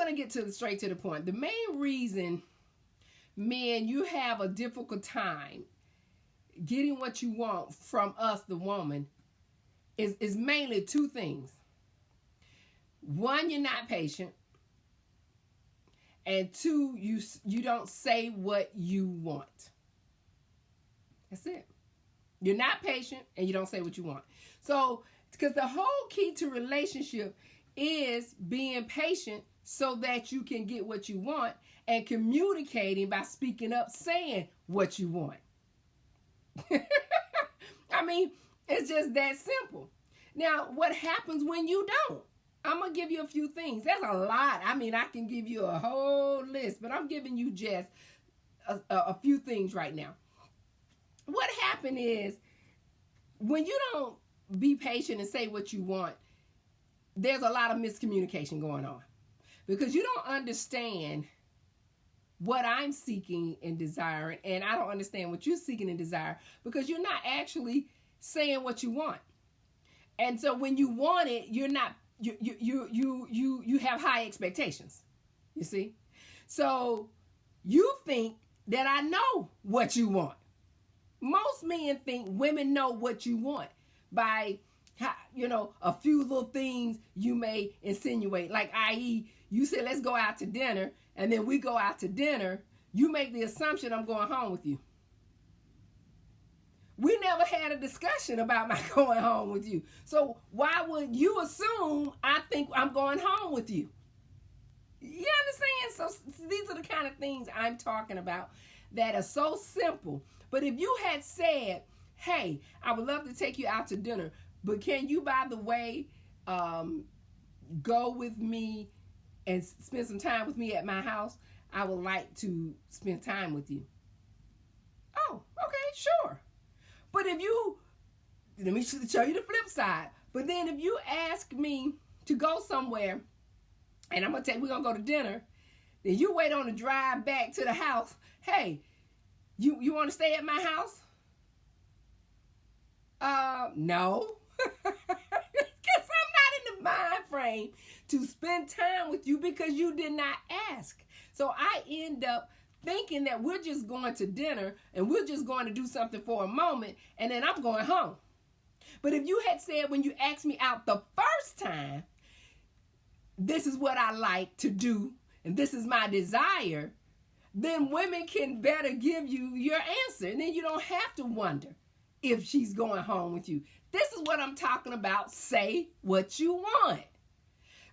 going to get straight to the point. The main reason, men, you have a difficult time getting what you want from us, the woman, is mainly two things. One, you're not patient. And two, you don't say what you want. That's it. You're not patient and you don't say what you want. So, because the whole key to relationship is being patient so that you can get what you want, and communicating by speaking up, saying what you want. I mean, it's just that simple. Now, what happens when you don't? I'm going to give you a few things. There's a lot. I mean, I can give you a whole list, but I'm giving you just a few things right now. What happened is, when you don't be patient and say what you want, there's a lot of miscommunication going on. Because you don't understand what I'm seeking and desiring, and I don't understand what you're seeking and desire, because you're not actually saying what you want. And so when you want it, you're not you have high expectations. You see? So you think that I know what you want. Most men think women know what you want by, a few little things you may insinuate. Like, i.e., you said, let's go out to dinner, and then we go out to dinner. You make the assumption I'm going home with you. We never had a discussion about my going home with you. So why would you assume I think I'm going home with you? You understand? So these are the kind of things I'm talking about that are so simple. But if you had said, hey, I would love to take you out to dinner, but can you, by the way, go with me and spend some time with me at my house? I would like to spend time with you. Oh, okay, sure. But if you, let me show you the flip side. But then if you ask me to go somewhere, and we're going to go to dinner, then you wait on the drive back to the house. Hey, you want to stay at my house? No. Because I'm not in the mind frame to spend time with you because you did not ask. So I end up thinking that we're just going to dinner and we're just going to do something for a moment and then I'm going home. But if you had said when you asked me out the first time, this is what I like to do and this is my desire, then women can better give you your answer. And then you don't have to wonder if she's going home with you. This is what I'm talking about. Say what you want.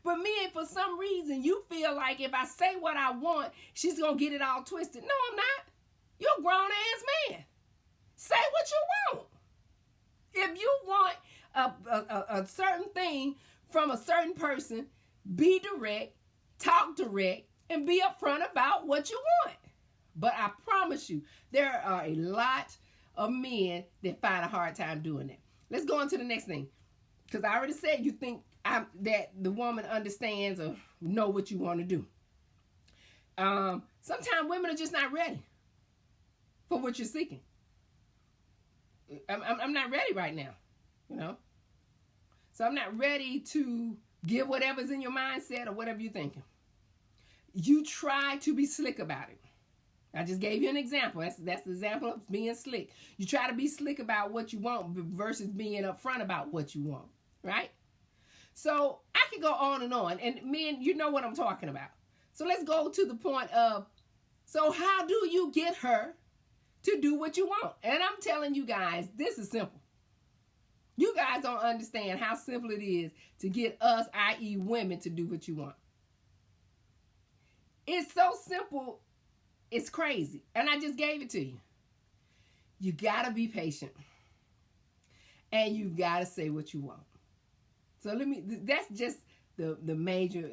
But men, for some reason, you feel like if I say what I want, she's going to get it all twisted. No, I'm not. You're a grown-ass man. Say what you want. If you want a certain thing from a certain person, be direct, talk direct, and be upfront about what you want. But I promise you, there are a lot of men that find a hard time doing that. Let's go on to the next thing. Because I already said you think that the woman understands or know what you want to do. Sometimes women are just not ready for what you're seeking. I'm not ready right now, So I'm not ready to give whatever's in your mindset or whatever you're thinking. You try to be slick about it. I just gave you an example. That's the example of being slick. You try to be slick about what you want versus being upfront about what you want, right? So I could go on. And men, you know what I'm talking about. So let's go to the point of, so how do you get her to do what you want? And I'm telling you guys, this is simple. You guys don't understand how simple it is to get us, i.e. women, to do what you want. It's so simple, it's crazy. And I just gave it to you. You got to be patient. And you got to say what you want. So that's just the major